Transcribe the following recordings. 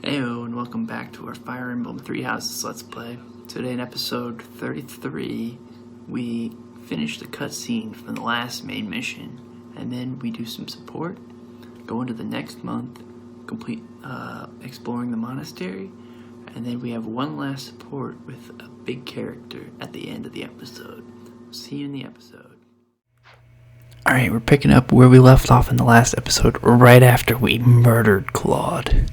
Heyo, and welcome back to our Fire Emblem Three Houses Let's Play. Today in episode 33, we finish the cutscene from the last main mission, and then we do some support, go into the next month, complete exploring the monastery, and then we have one last support with a big character at the end of the episode. See you in the episode. Alright, we're picking up where we left off in the last episode, right after we murdered Claude.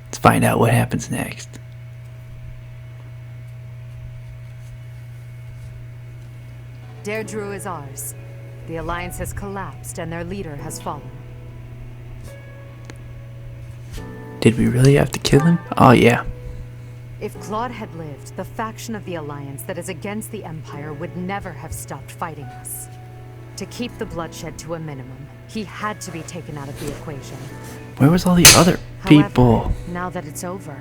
Let's find out what happens next. Deirdre is ours. The Alliance has collapsed and their leader has fallen. Did we really have to kill him? Oh yeah. If Claude had lived, the faction of the Alliance that is against the Empire would never have stopped fighting us. To keep the bloodshed to a minimum, he had to be taken out of the equation. Where was all the other people? However, now that it's over,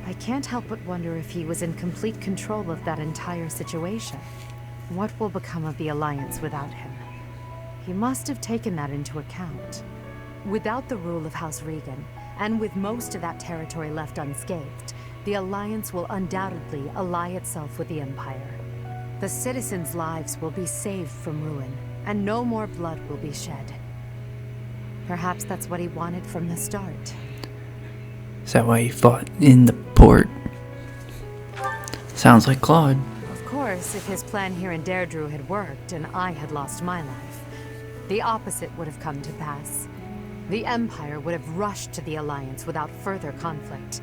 I can't help but wonder if he was in complete control of that entire situation. What will become of the Alliance without him? He must have taken that into account. Without the rule of House Regan, and with most of that territory left unscathed, the Alliance will undoubtedly ally itself with the Empire. The citizens' lives will be saved from ruin, and no more blood will be shed. Perhaps that's what he wanted from the start. Is that why he fought in the port? Sounds like Claude. Of course, if his plan here in Deirdre had worked and I had lost my life, the opposite would have come to pass. The Empire would have rushed to the Alliance without further conflict.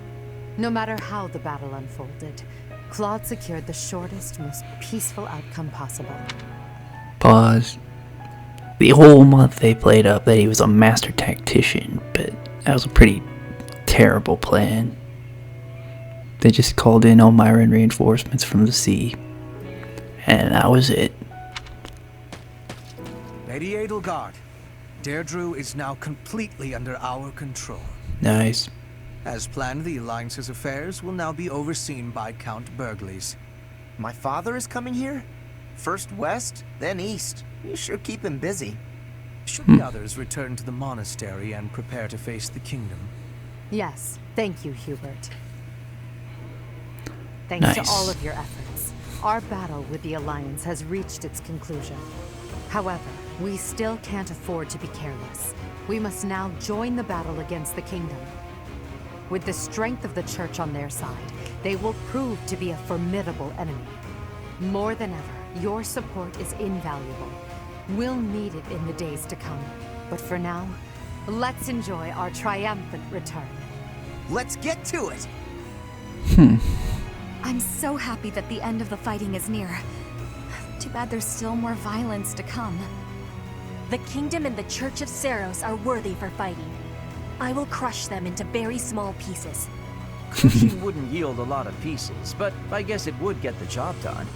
No matter how the battle unfolded, Claude secured the shortest, most peaceful outcome possible. Pause. The whole month they played up that he was a master tactician, but that was a pretty terrible plan. They just called in Elmyran reinforcements from the sea, and that was it. Lady Edelgard, Deirdre is now completely under our control. Nice. As planned, the Alliance's affairs will now be overseen by Count Burgley's. My father is coming here? First west, then east. You sure keep him busy. Should the others return to the monastery and prepare to face the kingdom? Yes, thank you, Hubert. Thanks to all of your efforts, our battle with the Alliance has reached its conclusion. However, we still can't afford to be careless. We must now join the battle against the kingdom. With the strength of the Church on their side, they will prove to be a formidable enemy. More than ever, your support is invaluable. We'll need it in the days to come. But for now, let's enjoy our triumphant return. Let's get to it! I'm so happy that the end of the fighting is near. Too bad there's still more violence to come. The Kingdom and the Church of Seiros are worthy for fighting. I will crush them into very small pieces. Crushing wouldn't yield a lot of pieces, but I guess it would get the job done.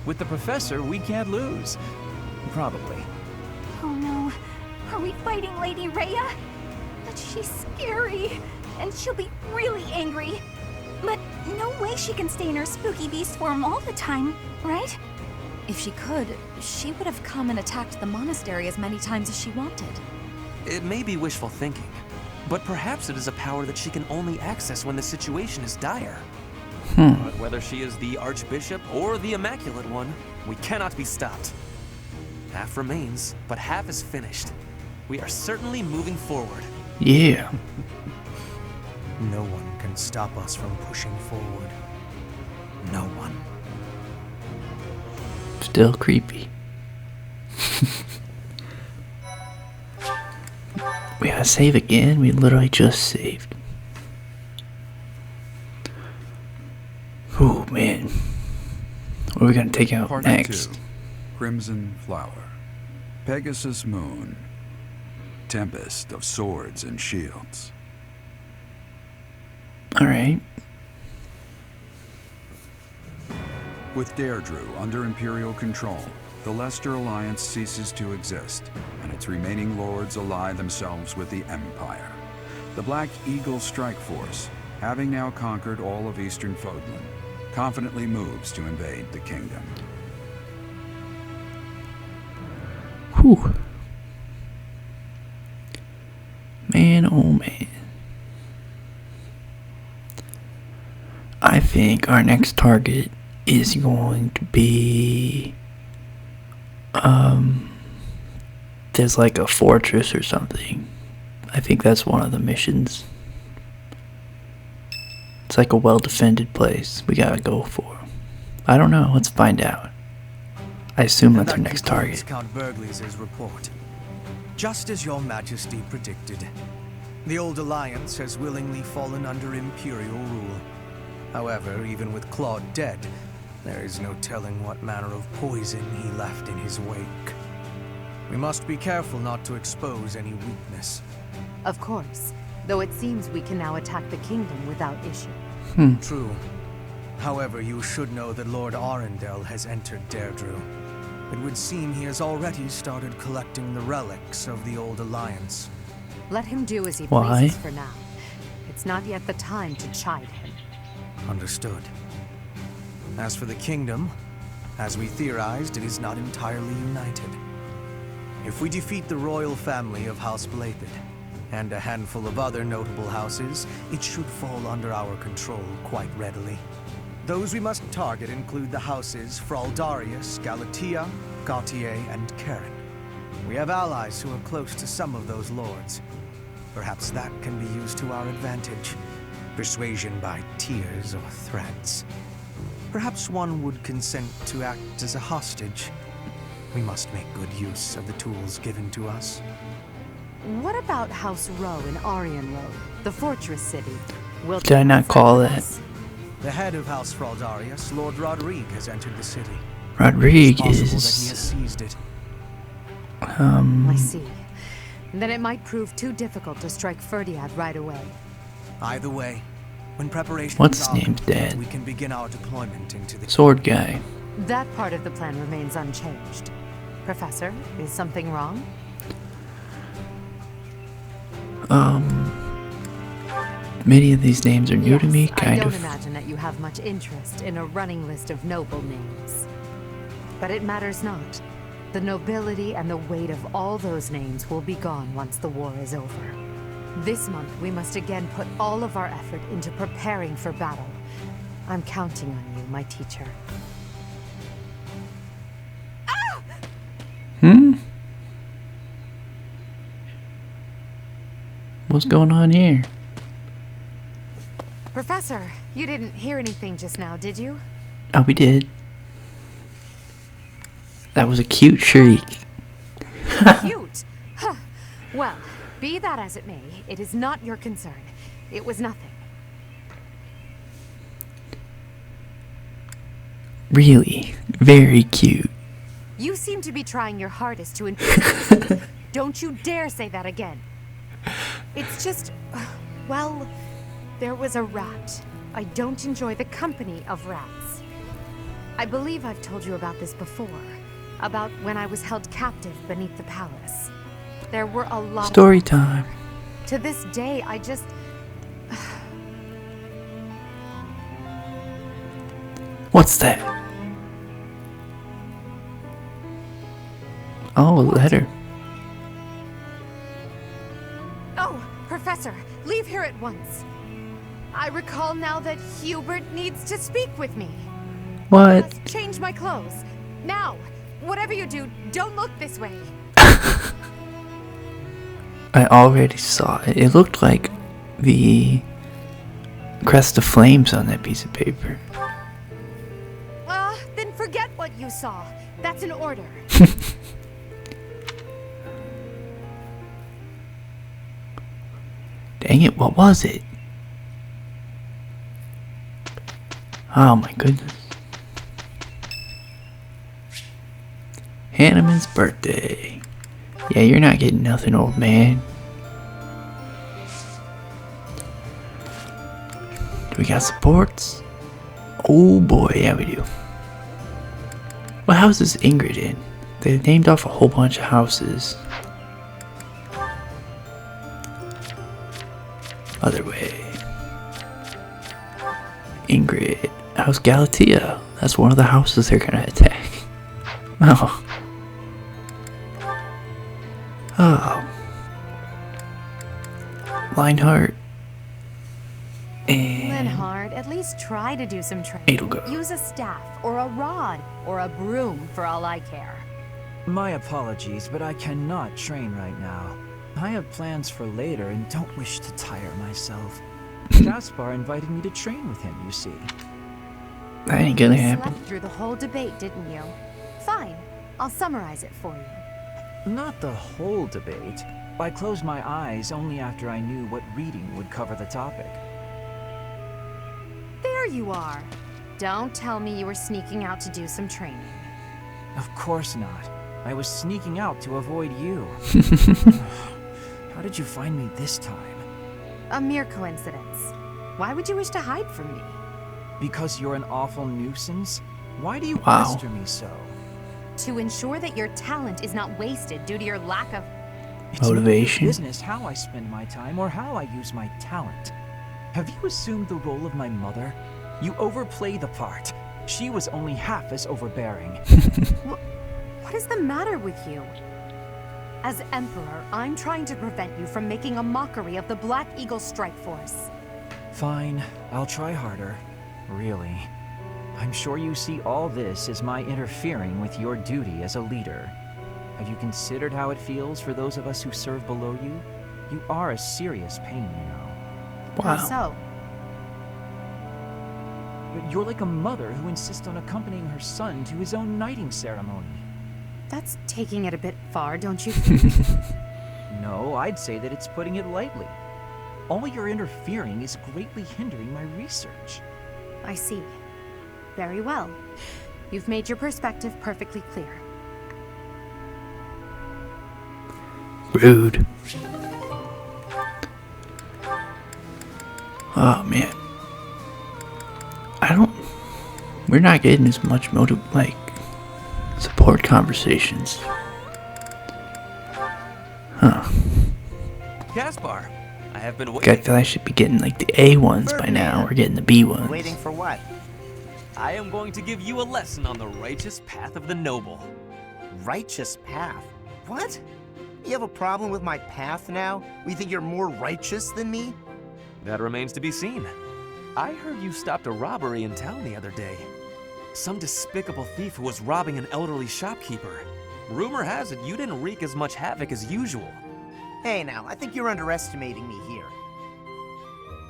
With the Professor, we can't lose. Probably. Oh no, are we fighting Lady Rhea? But she's scary, and she'll be really angry. But no way she can stay in her spooky beast form all the time, right? If she could, she would have come and attacked the monastery as many times as she wanted. It may be wishful thinking, but perhaps it is a power that she can only access when the situation is dire. But whether she is the Archbishop or the Immaculate One, we cannot be stopped. Half remains, but half is finished. We are certainly moving forward. Yeah. No one can stop us from pushing forward. No one. Still creepy. We gotta save again? We literally just saved. Oh man. What are we gonna take out Part next? 2. Crimson Flower. Pegasus Moon. Tempest of Swords and Shields. Alright. With Deirdre under Imperial control, the Leicester Alliance ceases to exist, and its remaining lords ally themselves with the Empire. The Black Eagle Strike Force, having now conquered all of Eastern Fodlan, confidently moves to invade the kingdom. Whew. oh man. I think our next target is going to be there's like a fortress or something. I think that's one of the missions. It's like a well-defended place we gotta go for. I don't know, let's find out. I assume that's our next target. Count Burghley's report. Just as your majesty predicted, the old alliance has willingly fallen under imperial rule. However, even with Claude dead, there is no telling what manner of poison he left in his wake. We must be careful not to expose any weakness. Of course, though it seems we can now attack the kingdom without issue. True. However, you should know that Lord Arundel has entered Deirdre. It would seem he has already started collecting the relics of the old alliance. Let him do as he Why? pleases for now. It's not yet the time to chide him. Understood. As for the kingdom, as we theorized, it is not entirely united. If we defeat the royal family of House Blathed, and a handful of other notable houses, it should fall under our control quite readily. Those we must target include the houses Fraldarius, Galatea, Gautier, and Karen. We have allies who are close to some of those lords. Perhaps that can be used to our advantage. Persuasion by tears or threats. Perhaps one would consent to act as a hostage. We must make good use of the tools given to us. What about House Row in Aryan Road, the fortress city? Will Did I not call that? The head of House Fraldarius, Lord Rodrigue, has entered the city. Rodrigue It's possible that he has is seized it. I see. Then it might prove too difficult to strike Ferdiad right away. Either way, when preparations What's his are name's complete, dad? we can begin our deployment into the sword guy. That part of the plan remains unchanged. Professor, is something wrong? Many of these names are new Yes, to me, I kind don't of. imagine that you have much interest in a running list of noble names. But it matters not. The nobility and the weight of all those names will be gone once the war is over. This month, we must again put all of our effort into preparing for battle. I'm counting on you, my teacher. What's going on here? Professor, you didn't hear anything just now, did you? Oh, we did. That was a cute shriek. Cute! Huh. Well, be that as it may, it is not your concern. It was nothing. Really, very cute. You seem to be trying your hardest to impress me. Don't you dare say that again. It's just, well, there was a rat. I don't enjoy the company of rats. I believe I've told you about this before. About when I was held captive beneath the palace. There were a lot Story of time. To this day, I just... What's that? Oh, a letter. Oh, Professor, leave here at once. I recall now that Hubert needs to speak with me. What? Must change my clothes. Now! Whatever you do, don't look this way. I already saw it. It looked like the crest of flames on that piece of paper. Then forget what you saw. That's an order. Dang it, what was it? Oh my goodness. Hanneman's birthday. Yeah, you're not getting nothing, old man. Do we got supports? Oh boy, yeah we do. What house is Ingrid in? They named off a whole bunch of houses. Other way. Ingrid. House Galatea. That's one of the houses they're gonna attack. Oh. Oh. Lionheart, and Linhardt, at least try to do some training. Edelgard. Use a staff, or a rod, or a broom for all I care. My apologies, but I cannot train right now. I have plans for later and don't wish to tire myself. Gaspar invited me to train with him, you see. That ain't gonna happen. Slept through the whole debate, didn't you? Fine. I'll summarize it for you. Not the whole debate. I closed my eyes only after I knew what reading would cover the topic. There you are. Don't tell me you were sneaking out to do some training. Of course not. I was sneaking out to avoid you. How did you find me this time? A mere coincidence. Why would you wish to hide from me? Because you're an awful nuisance? Why do you Wow. pester me so? To ensure that your talent is not wasted due to your lack of... It's none of your Motivation. business how I spend my time or how I use my talent. Have you assumed the role of my mother? You overplay the part. She was only half as overbearing. What is the matter with you? As Emperor, I'm trying to prevent you from making a mockery of the Black Eagle Strike Force. Fine, I'll try harder. Really. I'm sure you see all this as my interfering with your duty as a leader. Have you considered how it feels for those of us who serve below you? You are a serious pain, you know. How Wow. so? But you're like a mother who insists on accompanying her son to his own knighting ceremony. That's taking it a bit far, don't you think? No, I'd say that it's putting it lightly. All you're interfering is greatly hindering my research. I see. Very well. You've made your perspective perfectly clear. Rude. Oh man. We're not getting as much support conversations. Huh. Gaspar, I have been I waiting. feel I should be getting like the A ones by now. We're getting the B ones. Waiting for what? I am going to give you a lesson on the righteous path of the noble. Righteous path? What? You have a problem with my path now? You think you're more righteous than me? That remains to be seen. I heard you stopped a robbery in town the other day. Some despicable thief who was robbing an elderly shopkeeper. Rumor has it you didn't wreak as much havoc as usual. Hey now, I think you're underestimating me here.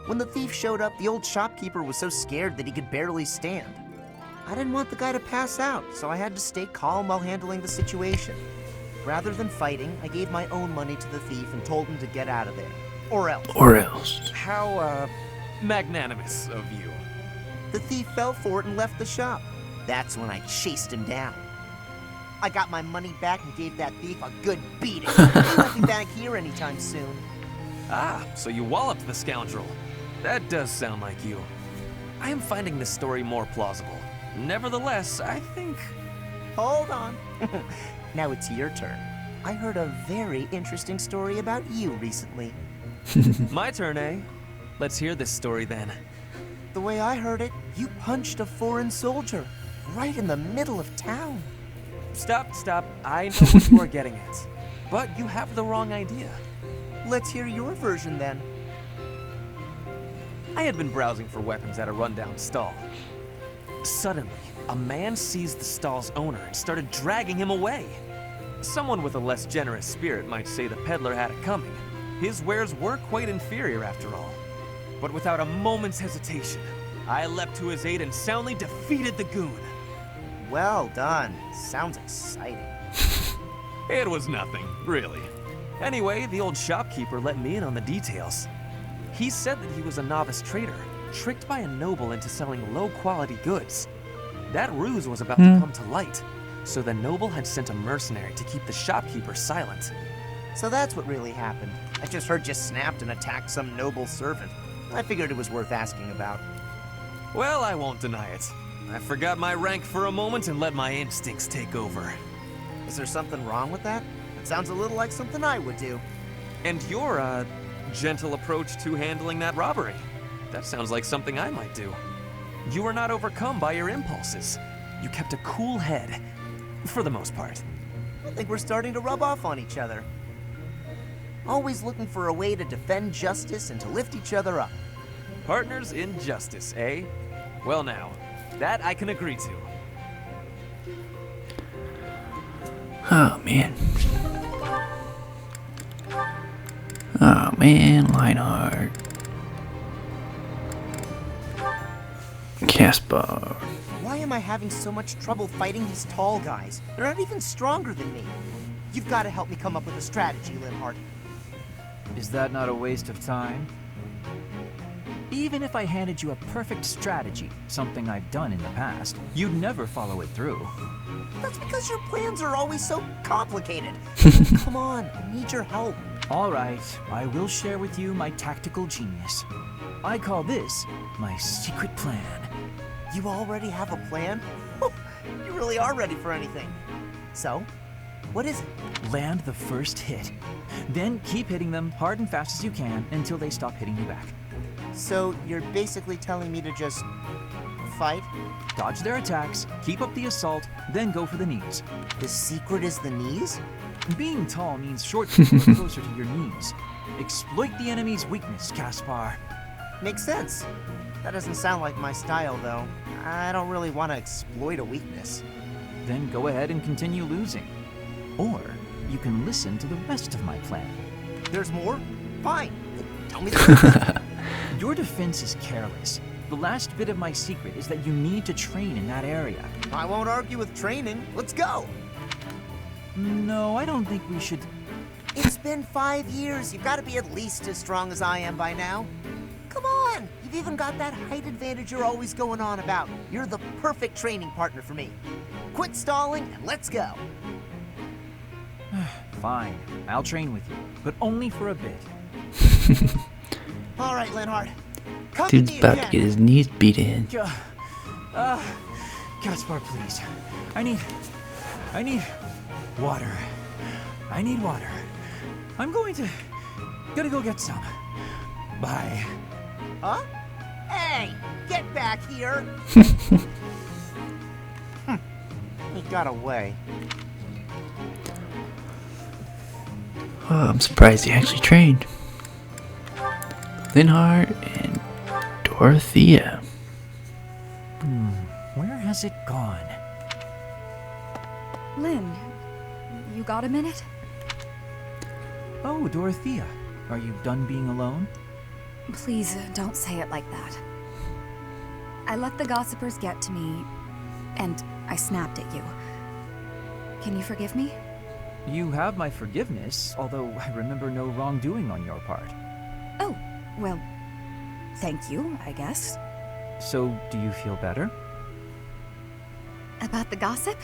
When the thief showed up, the old shopkeeper was so scared that he could barely stand. I didn't want the guy to pass out, so I had to stay calm while handling the situation. Rather than fighting, I gave my own money to the thief and told him to get out of there. Or else. Or else. How, magnanimous of you. The thief fell for it and left the shop. That's when I chased him down. I got my money back and gave that thief a good beating. He won't be back here anytime soon. Ah, so you walloped the scoundrel. That does sound like you. I am finding this story more plausible. Nevertheless, I think... Hold on. Now it's your turn. I heard a very interesting story about you recently. My turn, eh? Let's hear this story then. The way I heard it, you punched a foreign soldier right in the middle of town. Stop. I know what you are getting at. But you have the wrong idea. Let's hear your version then. I had been browsing for weapons at a rundown stall. Suddenly, a man seized the stall's owner and started dragging him away. Someone with a less generous spirit might say the peddler had it coming. His wares were quite inferior after all. But without a moment's hesitation, I leapt to his aid and soundly defeated the goon. Well done. Sounds exciting. It was nothing, really. Anyway, the old shopkeeper let me in on the details. He said that he was a novice trader, tricked by a noble into selling low-quality goods. That ruse was about to come to light, so the noble had sent a mercenary to keep the shopkeeper silent. So that's what really happened. I just heard you snapped and attacked some noble servant. I figured it was worth asking about. Well, I won't deny it. I forgot my rank for a moment and let my instincts take over. Is there something wrong with that? It sounds a little like something I would do. And your, gentle approach to handling that robbery. That sounds like something I might do. You were not overcome by your impulses. You kept a cool head. For the most part. I think we're starting to rub off on each other. always looking for a way to defend justice and to lift each other up. Partners in justice, eh? Well now, that I can agree to. Oh man. Oh man, Lionheart. Caspar. Why am I having so much trouble fighting these tall guys? They're not even stronger than me. You've got to help me come up with a strategy, Linhardt. Is that not a waste of time? Even if I handed you a perfect strategy, something I've done in the past, you'd never follow it through. That's because your plans are always so complicated. Come on, I need your help. All right, I will share with you my tactical genius. I call this my secret plan. You already have a plan? You really are ready for anything. So, what is it? Land the first hit. Then keep hitting them hard and fast as you can until they stop hitting you back. So, you're basically telling me to just fight? Dodge their attacks, keep up the assault, then go for the knees. The secret is the knees? Being tall means short people are closer to your knees. Exploit the enemy's weakness, Caspar. Makes sense. That doesn't sound like my style, though. I don't really want to exploit a weakness. Then go ahead and continue losing. Or you can listen to the rest of my plan. There's more? Fine. Tell me the Your defense is careless. The last bit of my secret is that you need to train in that area. I won't argue with training. Let's go. No, I don't think we should... It's been 5 years. You've got to be at least as strong as I am by now. Come on. You've even got that height advantage you're always going on about. You're the perfect training partner for me. Quit stalling and let's go. Fine, I'll train with you, but only for a bit. All right, Linhardt. Come Dude's to me about to again. get his knees beat in. Caspar, please. I need water. I need water. I'm gonna go get some. Bye. Huh? Hey, get back here. He got away. Oh, I'm surprised he actually trained. Linhardt and Dorothea. Where has it gone? Lynn, you got a minute? Oh, Dorothea. Are you done being alone? Please don't say it like that. I let the gossipers get to me, and I snapped at you. Can you forgive me? You have my forgiveness, although I remember no wrongdoing on your part. Oh, well, thank you, I guess. So, do you feel better? About the gossip?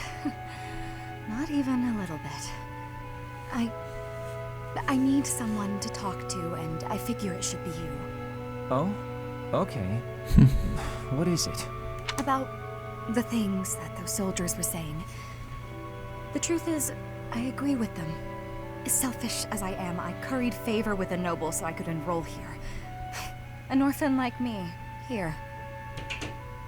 Not even a little bit. I need someone to talk to, and I figure it should be you. Oh? Okay. What is it? About the things that those soldiers were saying. The truth is, I agree with them. As selfish as I am, I curried favor with a noble so I could enroll here. An orphan like me, here.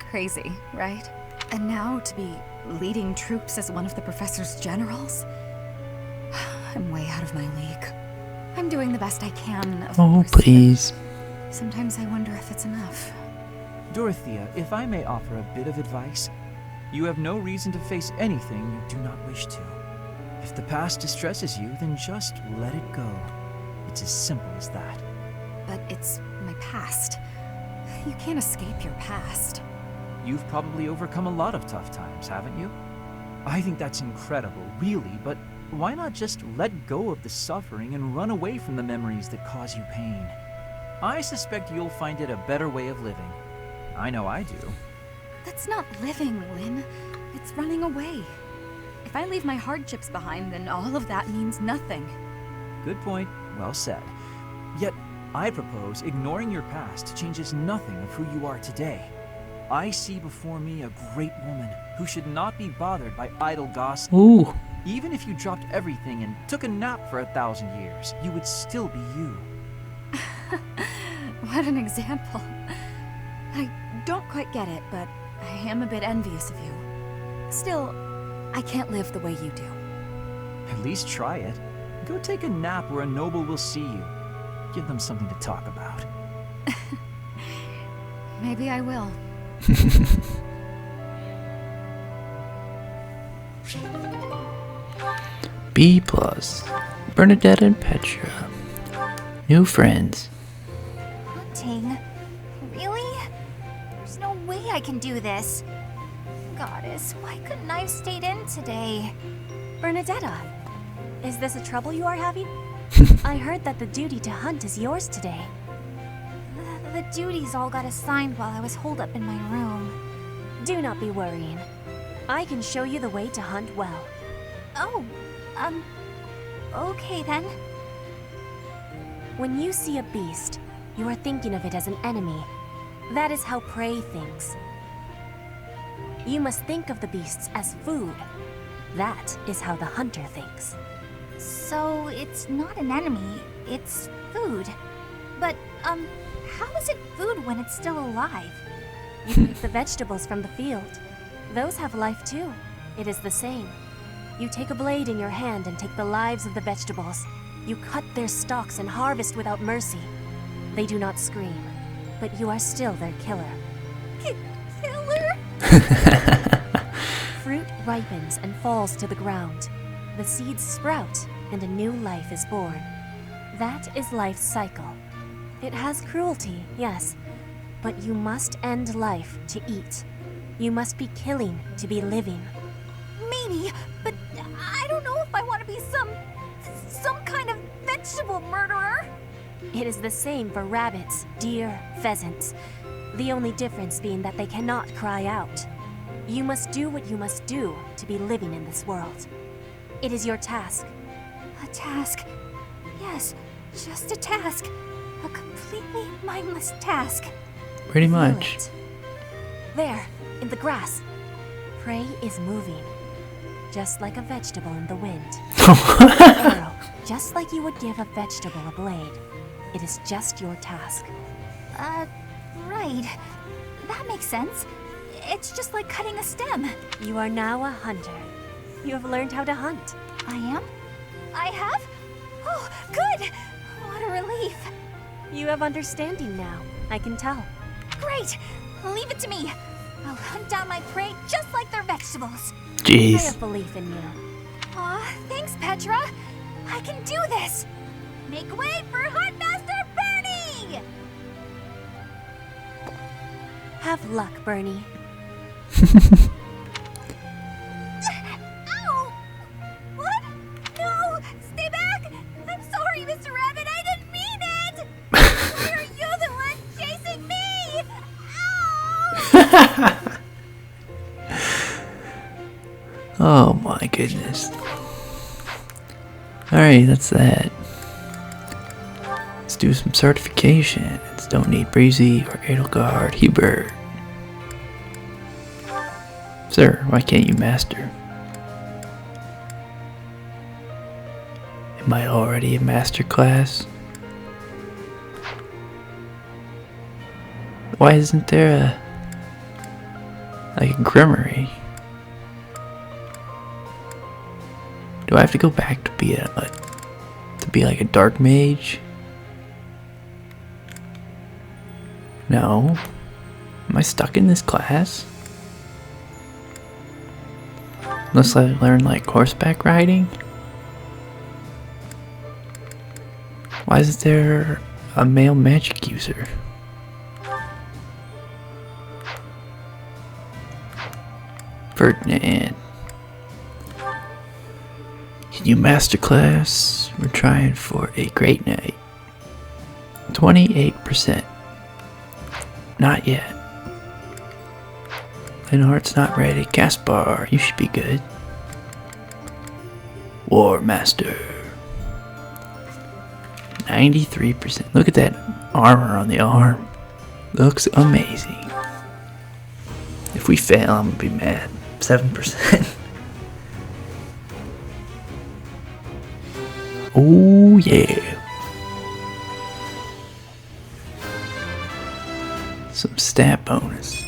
Crazy, right? And now to be leading troops as one of the professor's generals? I'm way out of my league. I'm doing the best I can, of Oh, course, but please. sometimes I wonder if it's enough. Dorothea, if I may offer a bit of advice, you have no reason to face anything you do not wish to. If the past distresses you, then just let it go. It's as simple as that. But it's my past. You can't escape your past. You've probably overcome a lot of tough times, haven't you? I think that's incredible, really, but why not just let go of the suffering and run away from the memories that cause you pain? I suspect you'll find it a better way of living. I know I do. That's not living, Lynn. It's running away. If I leave my hardships behind, then all of that means nothing. Good point. Well said. Yet, I propose ignoring your past changes nothing of who you are today. I see before me a great woman who should not be bothered by idle gossip. Ooh. Even if you dropped everything and took a nap for 1,000 years, you would still be you. What an example. I don't quite get it, but I am a bit envious of you. Still, I can't live the way you do. At least try it. Go take a nap where a noble will see you. Give them something to talk about. Maybe I will. B+. Bernadette and Petra. New friends. Hunting? Really? There's no way I can do this. Goddess, why couldn't I have stayed in today? Bernadetta, is this a trouble you are having? I heard that the duty to hunt is yours today. The duties all got assigned while I was holed up in my room. Do not be worrying. I can show you the way to hunt well. Oh, okay then. When you see a beast, you are thinking of it as an enemy. That is how prey thinks. You must think of the beasts as food. That is how the hunter thinks. So it's not an enemy, it's food. But, how is it food when it's still alive? You pick the vegetables from the field. Those have life too. It is the same. You take a blade in your hand and take the lives of the vegetables. You cut their stalks and harvest without mercy. They do not scream, but you are still their killer. Killer? Fruit ripens and falls to the ground. The seeds sprout and a new life is born. That is life's cycle. It has cruelty, yes, but you must end life to eat. You must be killing to be living. Maybe, but I don't know if I want to be some kind of vegetable murderer. It is the same for rabbits, deer, pheasants. The only difference being that they cannot cry out. You must do what you must do to be living in this world. It is your task. A task? Yes, just a task. A completely mindless task. Pretty Feel much. it. There, in the grass. Prey is moving. Just like a vegetable in the wind. Arrow, just like you would give a vegetable a blade. It is just your task. Right. That makes sense. It's just like cutting a stem. You are now a hunter. You have learned how to hunt. I am? I have? Oh, good! What a relief. You have understanding now. I can tell. Great! Leave it to me. I'll hunt down my prey just like their vegetables. I Jeez. have belief in you. Aw, thanks, Petra. I can do this. Make way for Huntmaster Bernie! Have luck, Bernie. Ow! What? No! Stay back! I'm sorry, Mr. Rabbit. I didn't mean it! Why are you the one chasing me? Ow! Oh my goodness. Alright, that's that. Let's do some certifications. Don't need Breezy or Edelgard. Hubert. Sir, why can't you master? Am I already a master class? Why isn't there a grimory? Do I have to go back to be like a dark mage? No. Am I stuck in this class? Unless I learn like horseback riding? Why is there a male magic user? Ferdinand. Can you masterclass? We're trying for a great night. 28%. Not yet. Linhart's not ready. Caspar, you should be good. War Master. 93%. Look at that armor on the arm. Looks amazing. If we fail, I'm gonna be mad. 7%. Oh yeah. Some stat bonus.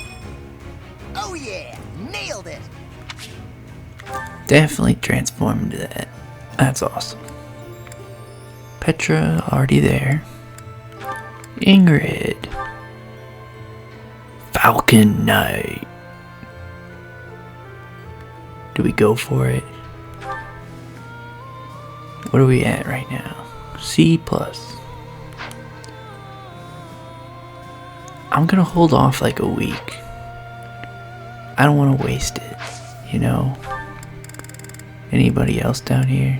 Oh yeah, nailed it. Definitely transform into that. That's awesome. Petra, already there. Ingrid. Falcon Knight. Do we go for it? What are we at right now? C+. I'm gonna hold off like a week. I don't want to waste it, you know? Anybody else down here?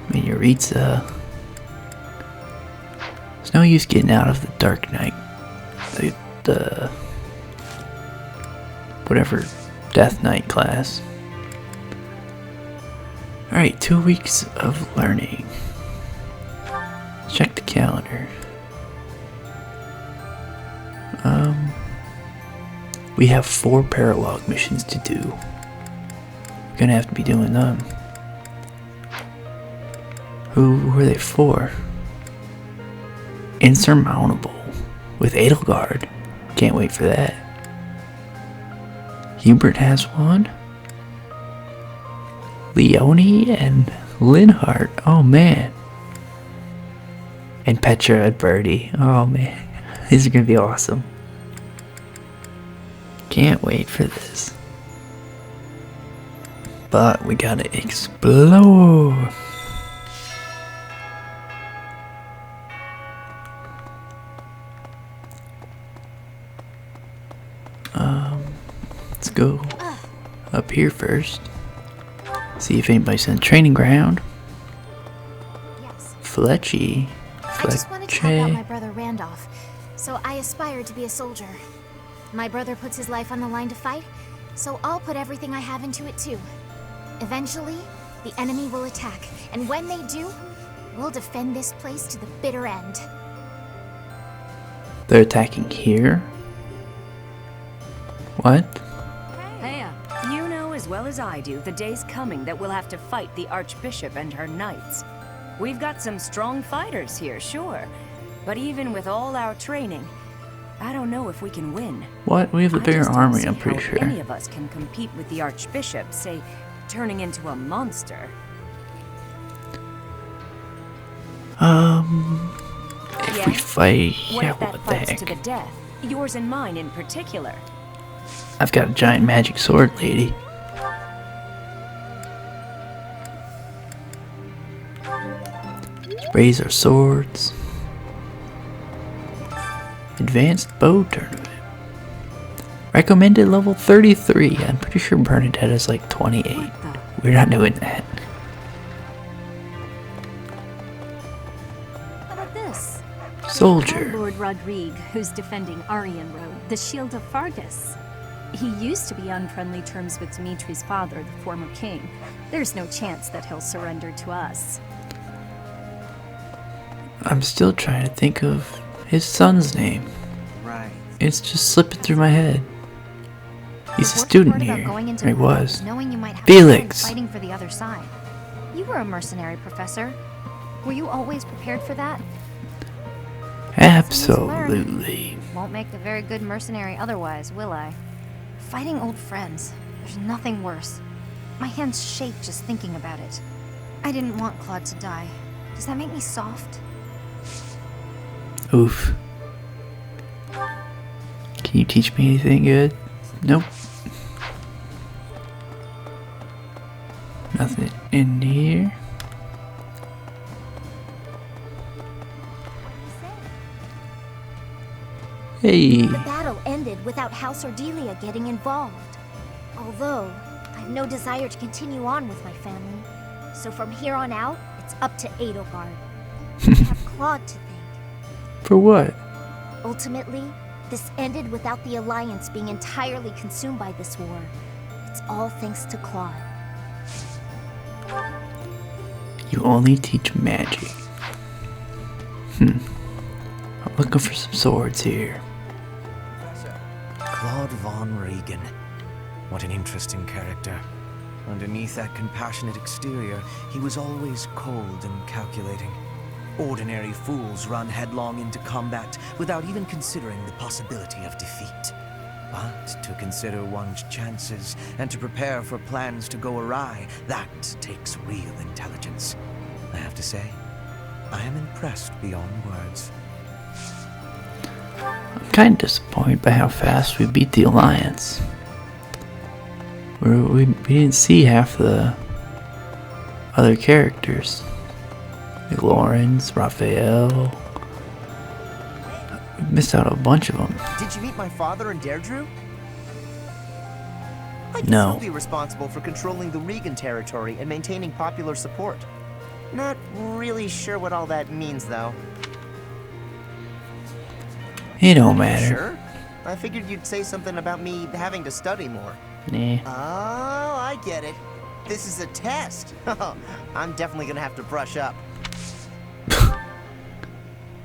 I mean, Yuritsa. There's no use getting out of the Dark Knight. The whatever Death Knight class. Alright, 2 weeks of learning. Check the calendar. We have 4 paralog missions to do. We're gonna have to be doing them. Who are they for? Insurmountable with Edelgard. Can't wait for that. Hubert has one. Leonie and Linhart. Oh man. And Petra and Birdie. Oh man. These are gonna be awesome. Can't wait for this. But we gotta explore. Let's go up here first. See if anybody's in the training ground. Yes. Fletchy. I just wanted to help out my brother Randolph, so I aspire to be a soldier. My brother puts his life on the line to fight, so I'll put everything I have into it too. Eventually, the enemy will attack, and when they do, we'll defend this place to the bitter end. They're attacking here? What? Heyo, you know as well as I do the day's coming that we'll have to fight the Archbishop and her knights. We've got some strong fighters here, sure, but even with all our training, I don't know if we can win. What? We have the I bigger just don't army, see I'm pretty how sure. any of us can compete with the Archbishop, say, turning into a monster. If we fight, What yeah, if that what the fights heck? to the death? Yours and mine in particular. I've got a giant magic sword, lady. Raise our swords. Advanced bow tournament. Recommended level 33. I'm pretty sure Bernadette is like 28. We're not doing that. How about this? Soldier. Lord Rodrigue, who's defending Aryan Road, the Shield of Fargus. He used to be on friendly terms with Dimitri's father, the former king. There's no chance that he'll surrender to us. I'm still trying to think of his son's name. Right. It's just slipping through my head. He's a The worst student part about here. going into Or he the war was. is knowing you might have Felix. friends fighting for the other side. You were a mercenary, Professor. Were you always prepared for that? Absolutely. Won't make a very good mercenary otherwise, will I? Fighting old friends. There's nothing worse. My hands shake just thinking about it. I didn't want Claude to die. Does that make me soft? Oof. Can you teach me anything good? Nope. Nothing in here. Hey. The battle ended without House Ordelia getting involved. Although, I have no desire to continue on with my family. So from here on out, it's up to Edelgard. I have Claude to thank. For what? Ultimately, this ended without the Alliance being entirely consumed by this war. It's all thanks to Claude. You only teach magic. I'm looking for some swords here. Claude von Regan. What an interesting character. Underneath that compassionate exterior, he was always cold and calculating. Ordinary fools run headlong into combat without even considering the possibility of defeat. But to consider one's chances and to prepare for plans to go awry, that takes real intelligence. I have to say, I am impressed beyond words. I'm kind of disappointed by how fast we beat the Alliance. We didn't see half the other characters. Like Lawrence, Raphael. We missed out a bunch of them. Did you meet my father and Deirdre? I guess No. I'll be responsible for controlling the Regan territory and maintaining popular support. Not really sure what all that means, though. It don't matter. Sure? I figured you'd say something about me having to study more. Nah. Oh, I get it. This is a test. I'm definitely gonna have to brush up.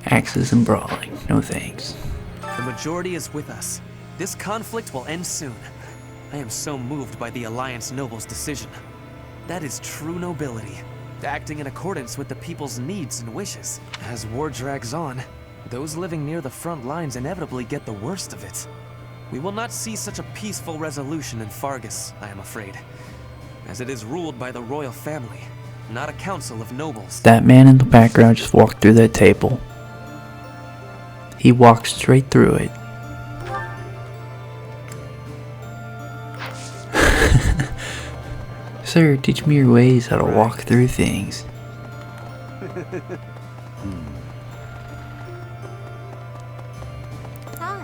Axes and brawling. No thanks. The majority is with us. This conflict will end soon. I am so moved by the Alliance Noble's decision. That is true nobility, acting in accordance with the people's needs and wishes. As war drags on, those living near the front lines inevitably get the worst of it. We will not see such a peaceful resolution in Fargus, I am afraid, as it is ruled by the royal family, not a council of nobles. That man in the background just walked through that table. He walked straight through it. Sir, teach me your ways how to walk through things.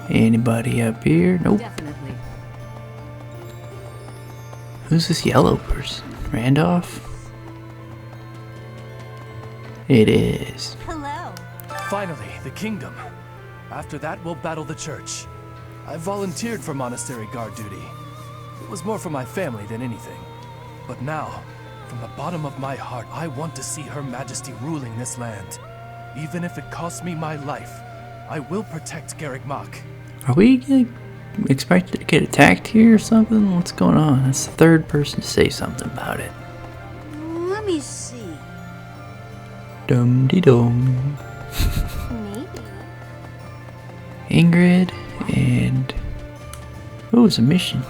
Anybody up here? Nope. Definitely. Who's this yellow person? Randolph? It is. Hello. Finally, the kingdom. After that, we'll battle the church. I volunteered for monastery guard duty. It was more for my family than anything. But now, from the bottom of my heart, I want to see Her Majesty ruling this land. Even if it costs me my life, I will protect Garrick Mach. Are we expected to get attacked here or something? What's going on? That's the third person to say something about it. Let me see. Dum de dum. Maybe. Ingrid and... Oh, it's a mission.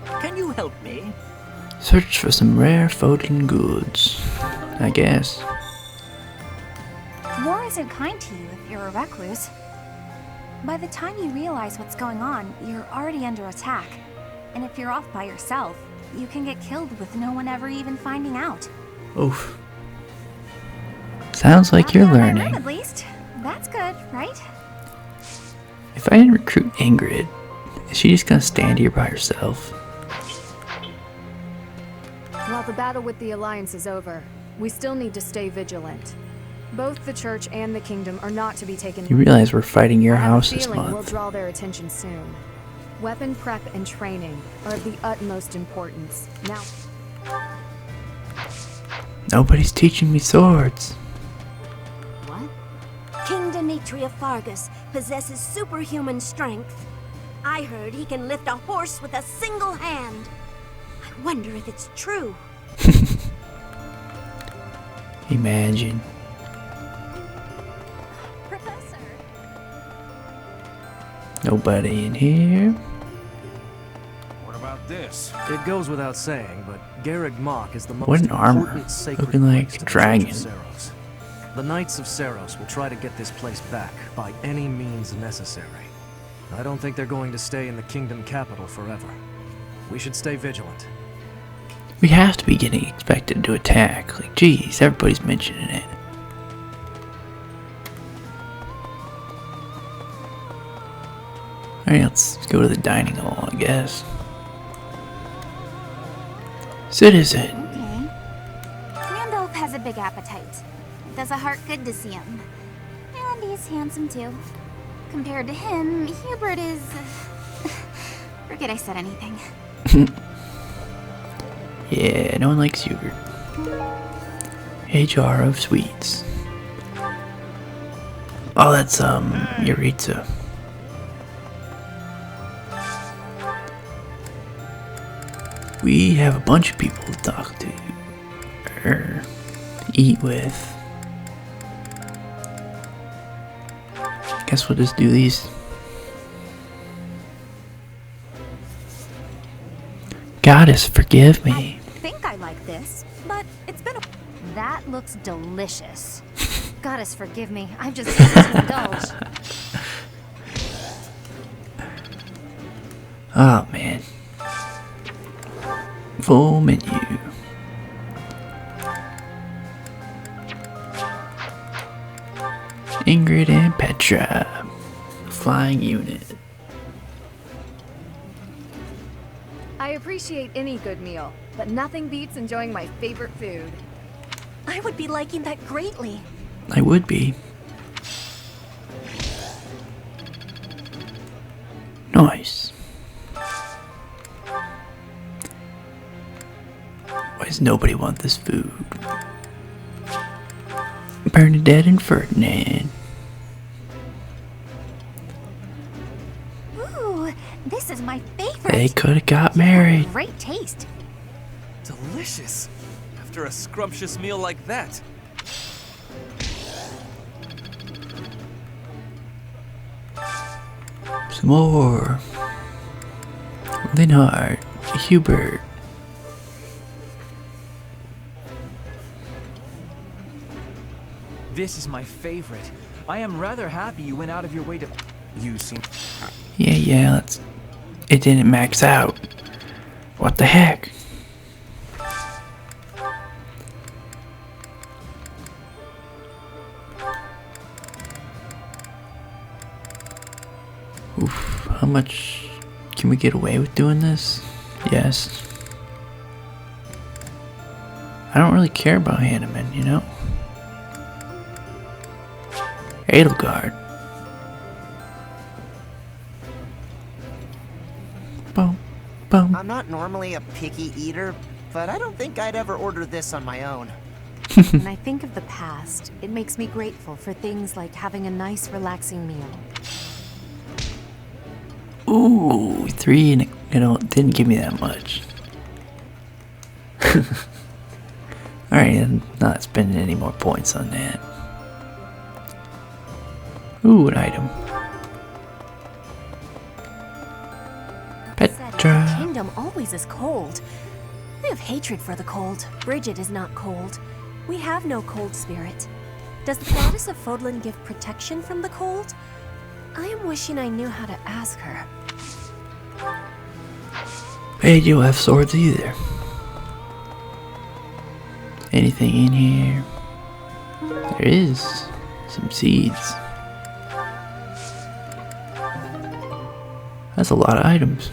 Can you help me? Search for some rare forbidden goods. I guess. War isn't kind to you if you're a recluse. By the time you realize what's going on, you're already under attack. And if you're off by yourself, you can get killed with no one ever even finding out. Oof. Sounds like you're Not in my room, learning. at least. That's good, right? If I didn't recruit Ingrid, is she just gonna stand here by herself? While the battle with the Alliance is over, we still need to stay vigilant. Both the church and the kingdom are not to be taken. You realize we're fighting your I have house a this feeling we'll month. draw their attention soon. Weapon prep and training are of the utmost importance. Now, Nobody's teaching me swords. What? King Dimitri of Fargus possesses superhuman strength. I heard he can lift a horse with a single hand. I wonder if it's true. Imagine. Professor. Nobody in here. What about this? It goes without saying, but Garrick Mach is the most What an armor. important sacred Looking like place in a the dragon. Church of Saros. The Knights of Saros will try to get this place back by any means necessary. I don't think they're going to stay in the kingdom capital forever. We should stay vigilant. We have to be getting expected to attack. Like, geez, everybody's mentioning it. Alright, let's go to the dining hall, I guess. Citizen. Okay. Randolph has a big appetite. It does a heart good to see him. And he's handsome too. Compared to him, Hubert is... Forget I said anything. Yeah, no one likes yogurt. A jar of sweets. Oh, that's, Yuritsa. We have a bunch of people to talk to. Or eat with. Guess we'll just do these. Goddess, forgive me. I think I like this, but it's been a... That looks delicious. Goddess forgive me, I'm just easy to indulge. Oh man. Full menu. Ingrid and Petra. Flying unit. I appreciate any good meal, but nothing beats enjoying my favorite food. I would be liking that greatly. I would be. Nice. Why does nobody want this food? Bernadette and Ferdinand. Ooh, this is my favorite. They could have got married. Great taste. Delicious. After a scrumptious meal like that. Some more. Linhart. Hubert. This is my favorite. I am rather happy you went out of your way to... You seem... Yeah, let's... It didn't max out. What the heck? Oof, how much can we get away with doing this? Yes. I don't really care about Hanneman, you know? Edelgard. Boom, boom. I'm not normally a picky eater, but I don't think I'd ever order this on my own. When I think of the past, it makes me grateful for things like having a nice, relaxing meal. Ooh, 3 and it didn't give me that much. Alright, I'm not spending any more points on that. Ooh, an item. Petra. The kingdom always is cold. I have hatred for the cold. Bridget is not cold. We have no cold spirit. Does the goddess of Fodlan give protection from the cold? I am wishing I knew how to ask her. Hey, you don't have swords either. Anything in here? There is some seeds. That's a lot of items.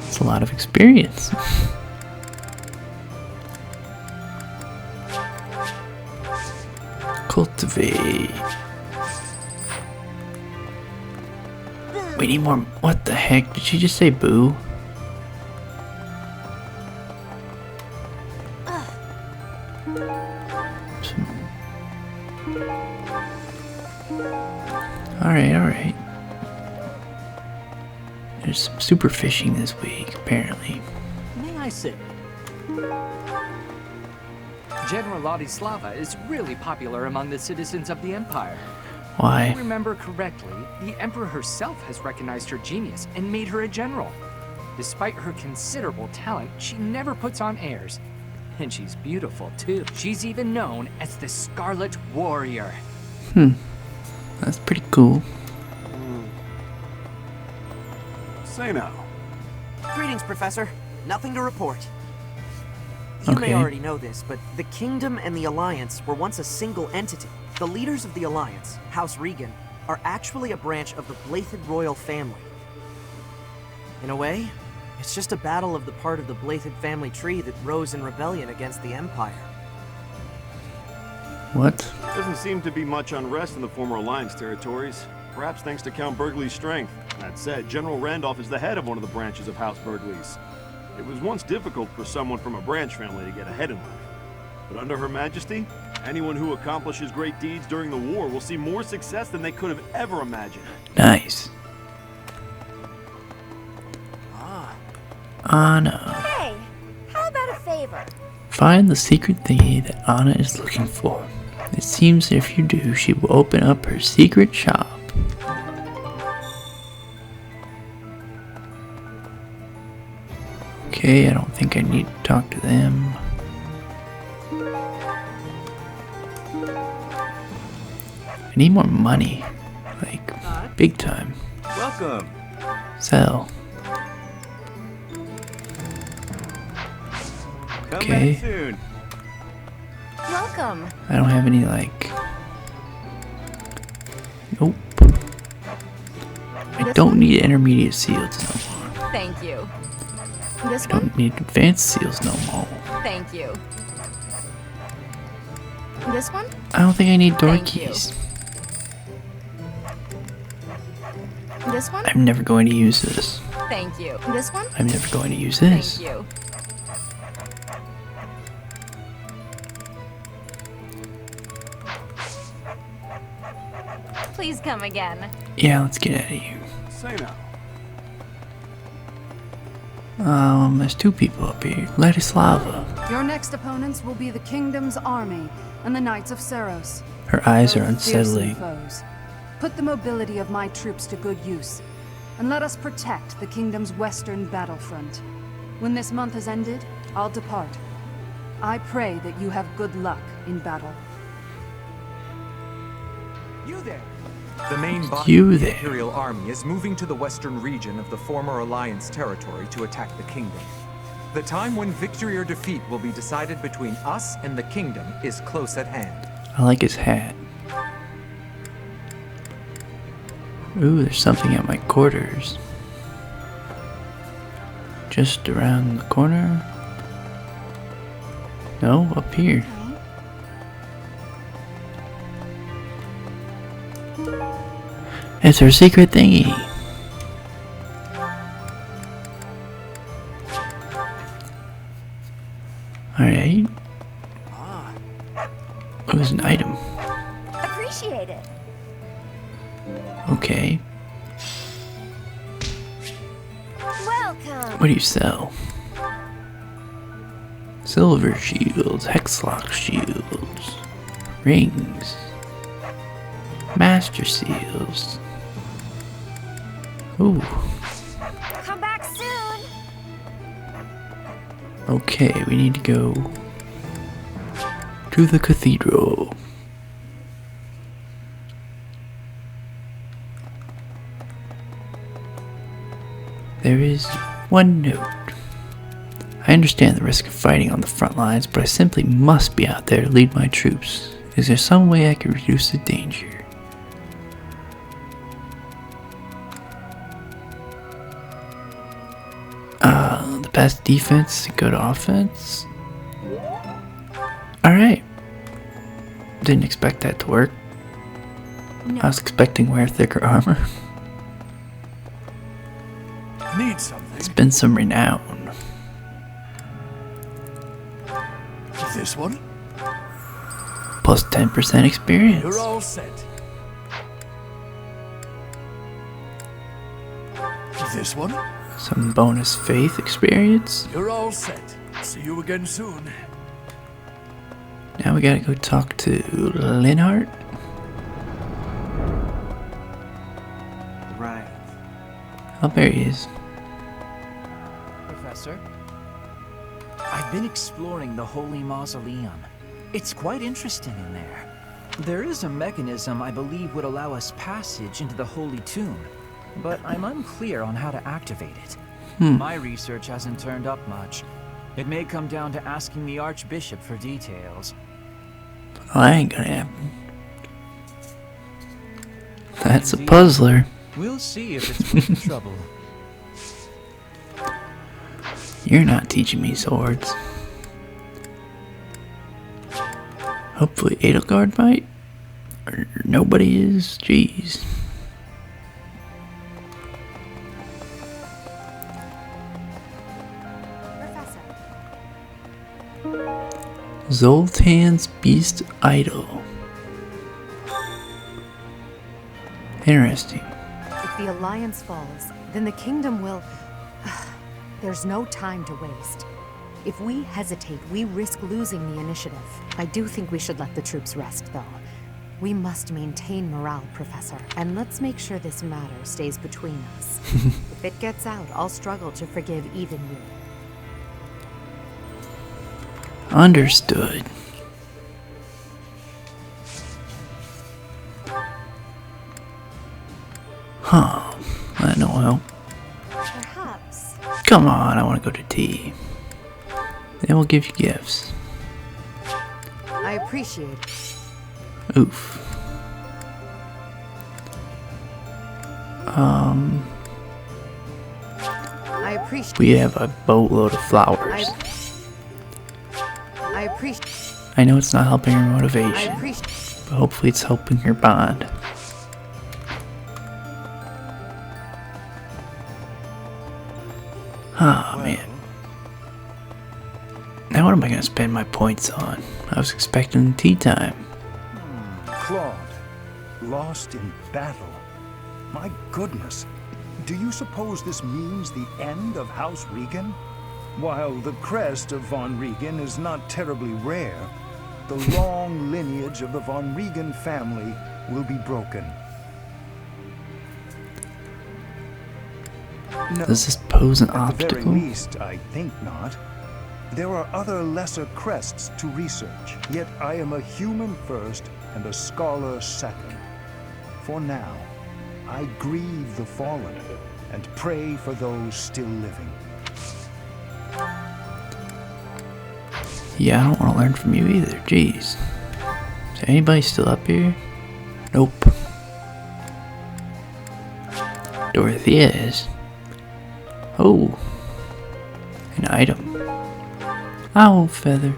It's a lot of experience. Cultivate. We need more. What the heck? Did she just say boo? Alright. There's some super fishing this week, apparently. May I sit? General Ladislava is really popular among the citizens of the Empire. Why? If I remember correctly, the Emperor herself has recognized her genius and made her a general. Despite her considerable talent, she never puts on airs. And she's beautiful, too. She's even known as the Scarlet Warrior. That's pretty cool. Say now. Greetings, Professor. Nothing to report. You may already know this, but the Kingdom and the Alliance were once a single entity. The leaders of the Alliance, House Regan, are actually a branch of the Blythed royal family. In a way, it's just a battle of the part of the Blythed family tree that rose in rebellion against the Empire. What? Doesn't seem to be much unrest in the former Alliance territories. Perhaps thanks to Count Burgley's strength. That said, General Randolph is the head of one of the branches of House Burgley's. It was once difficult for someone from a branch family to get ahead in life. But under Her Majesty, anyone who accomplishes great deeds during the war will see more success than they could have ever imagined. Nice. Anna. Hey, how about a favor? Find the secret thingy that Anna is looking for. It seems if you do, she will open up her secret shop. Okay, I don't think I need to talk to them. I need more money. Like, big time. Welcome. Sell. Come Okay. back soon. Welcome. I don't have any, like... Nope. I don't need intermediate seals no more. Thank you. I This one? don't need advanced seals no more. Thank you. This one? I don't think I need door Thank you. keys. This one? I'm never going to use this. Thank you. This one? I'm never going to use this. Thank you. Please come again. Yeah, let's get out of here. Say now. There's two people up here. Ladislava. Your next opponents will be the Kingdom's army and the Knights of Seros. Her eyes are Both fearsome unsettling. foes. Put the mobility of my troops to good use, and let us protect the Kingdom's western battlefront. When this month has ended, I'll depart. I pray that you have good luck in battle. You there! The main body You of the there. Imperial Army is moving to the western region of the former Alliance territory to attack the Kingdom. The time when victory or defeat will be decided between us and the Kingdom is close at hand. I like his hat. Ooh, there's something at my quarters. Just around the corner? No, up here. It's her secret thingy. Alright. It was an item. Appreciate it. Okay. Welcome. What do you sell? Silver shields, hexlock shields, rings, master seals. Ooh. Come back soon. Okay, we need to go to the cathedral. There is one note. I understand the risk of fighting on the front lines, but I simply must be out there to lead my troops. Is there some way I can reduce the danger? The best defense is good offense. Alright. Didn't expect that to work. No. I was expecting to wear thicker armor. Need something? It's been some renown. This one? Plus 10% experience. You're all set. This one? Some bonus faith experience. You're all set. See you again soon. Now we gotta go talk to Linhart. Right. Oh, there he is. Professor? I've been exploring the Holy Mausoleum. It's quite interesting in there. There is a mechanism I believe would allow us passage into the Holy Tomb, but I'm unclear on how to activate it. My research hasn't turned up much. It may come down to asking the Archbishop for details. Oh, that ain't gonna happen. That's a puzzler. We'll see if it's worth the trouble. You're not teaching me swords. Hopefully Edelgard might. Or nobody is. Jeez. Zoltan's Beast Idol. Interesting. If the Alliance falls, then the Kingdom will... There's no time to waste. If we hesitate, we risk losing the initiative. I do think we should let the troops rest, though. We must maintain morale, Professor, and let's make sure this matter stays between us. If it gets out, I'll struggle to forgive even you. Understood. Huh. That no help. Perhaps. Come on, I want to go to tea. They will give you gifts. I appreciate it. Oof. I appreciate. We have a boatload of flowers. I appreciate. I know it's not helping your I motivation, appreciate. but hopefully it's helping your bond. Ah, man. Now what am I gonna spend my points on? I was expecting tea time. Claude, lost in battle. My goodness. Do you suppose this means the end of House Regan? While the crest of von Regan is not terribly rare, the long lineage of the von Regan family will be broken. No, Does this pose an at the very obstacle? least, I think not. There are other lesser crests to research, yet I am a human first and a scholar second. For now, I grieve the fallen and pray for those still living. Yeah, I don't want to learn from you either. Jeez. Is there anybody still up here? Nope. Dorothea is. Oh. An item. Owl feather.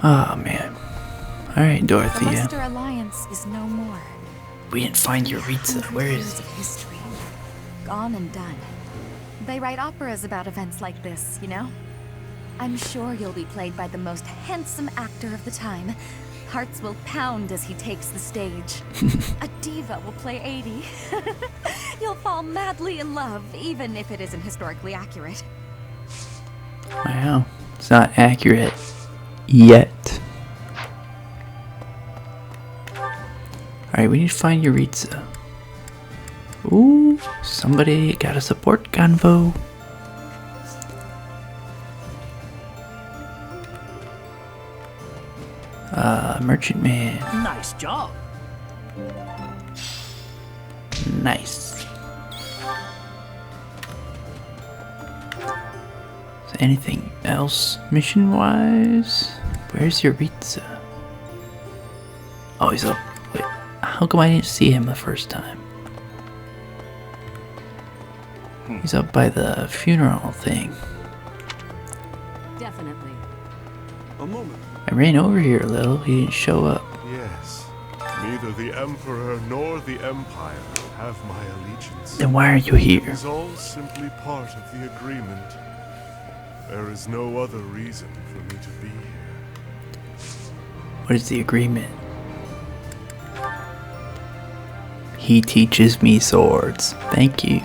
Oh man. Alright, The Dorothea. Lester Alliance is no more. We didn't find Euritza. Where is Years of history. Gone and done. They write operas about events like this, you know? I'm sure you'll be played by the most handsome actor of the time. Hearts will pound as he takes the stage. A diva will play 80. You'll fall madly in love, even if it isn't historically accurate. Wow. It's not accurate. Yet. Alright, we need to find Euritza. Ooh, somebody got a support convo. Merchant man. Nice job. Nice. Is anything else mission-wise? Where's Euritza? Oh, he's up. Wait, how come I didn't see him the first time? He's up by the funeral thing. Definitely. A moment. I ran over here a little. He didn't show up. Yes. Neither the Emperor nor the Empire have my allegiance. Then why are you here? It is all simply part of the agreement. There is no other reason for me to be here. What is the agreement? He teaches me swords. Thank you.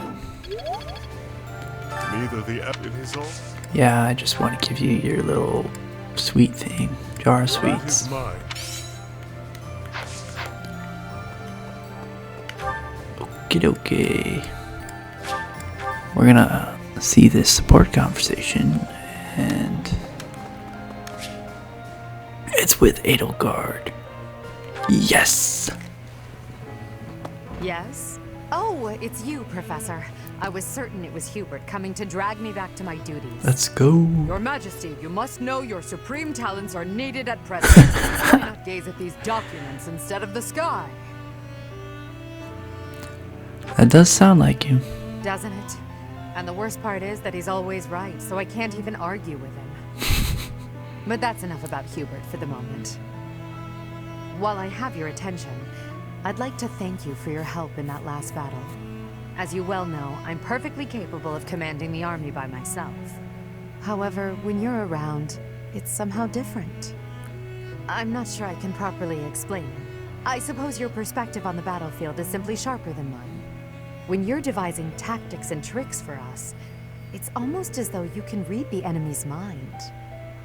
Neither the it is all. Yeah, I just want to give you your little sweet thing. Jar of That is sweets. mine. Okie dokie. We're gonna see this support conversation, and it's with Edelgard. Yes! Yes? Oh, it's you, Professor. I was certain it was Hubert coming to drag me back to my duties. Let's go. Your Majesty, you must know your supreme talents are needed at present. Why not gaze at these documents instead of the sky? That does sound like you. Doesn't it? And the worst part is that he's always right, so I can't even argue with him. But that's enough about Hubert for the moment. While I have your attention, I'd like to thank you for your help in that last battle. As you well know, I'm perfectly capable of commanding the army by myself. However, when you're around, it's somehow different. I'm not sure I can properly explain. I suppose your perspective on the battlefield is simply sharper than mine. When you're devising tactics and tricks for us, it's almost as though you can read the enemy's mind.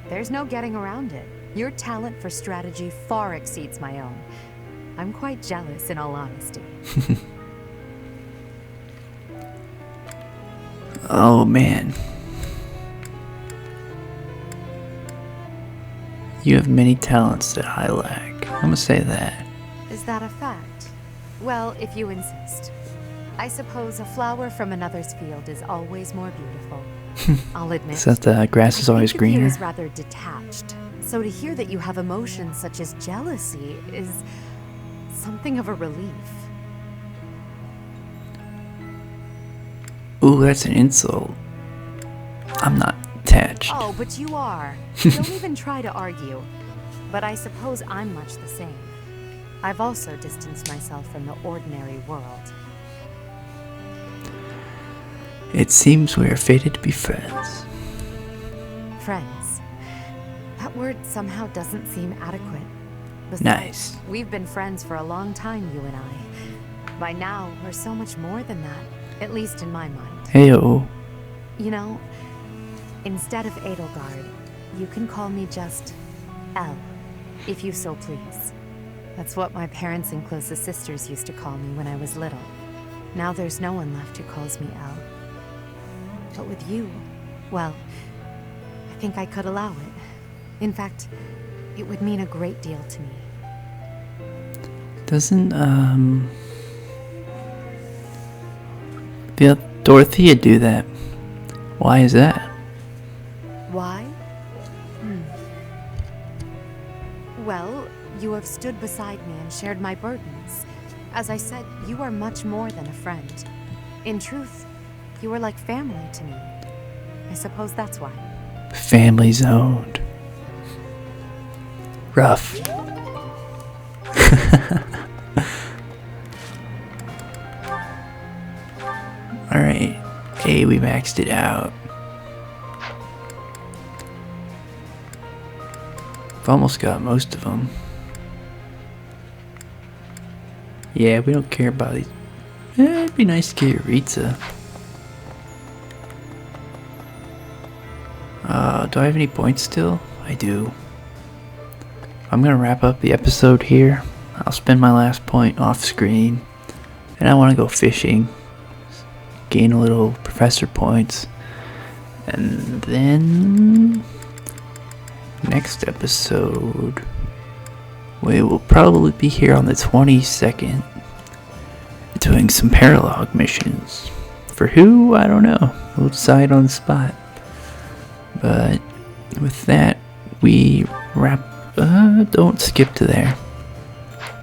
There's no getting around it. Your talent for strategy far exceeds my own. I'm quite jealous, in all honesty. Oh man. You have many talents that I lack. I'm gonna say that. Is that a fact? Well, if you insist. I suppose a flower from another's field is always more beautiful. I'll admit. So the grass is always I think of you greener. as rather detached. So to hear that you have emotions such as jealousy is something of a relief. Ooh, that's an insult. I'm not attached. Oh, but you are. Don't even try to argue. But I suppose I'm much the same. I've also distanced myself from the ordinary world. It seems we are fated to be friends. Friends. That word somehow doesn't seem adequate. Besides, Nice. We've been friends for a long time, you and I. By now, we're so much more than that, at least in my mind. Heyo. You know, instead of Edelgard, you can call me just Elle, if you so please. That's what my parents and closest sisters used to call me when I was little. Now there's no one left who calls me Elle. But with you, well, I think I could allow it. In fact, it would mean a great deal to me. Doesn't, Dorothea do that? Why is that? Why? Well, you have stood beside me and shared my burdens. As I said, you are much more than a friend. In truth, you are like family to me. I suppose that's why. Family zoned. Rough. Alright. Hey, we maxed it out. I've almost got most of them. Yeah, we don't care about these. It'd be nice to get Yuritsa. Do I have any points still? I do. I'm gonna wrap up the episode here. I'll spend my last point off screen. And I want to go fishing. Gain a little professor points. And then next episode we will probably be here on the 22nd doing some paralog missions. For who? I don't know. We'll decide on the spot. But with that, we wrap don't skip to there.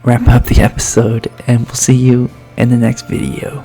Wrap up the episode, and we'll see you in the next video.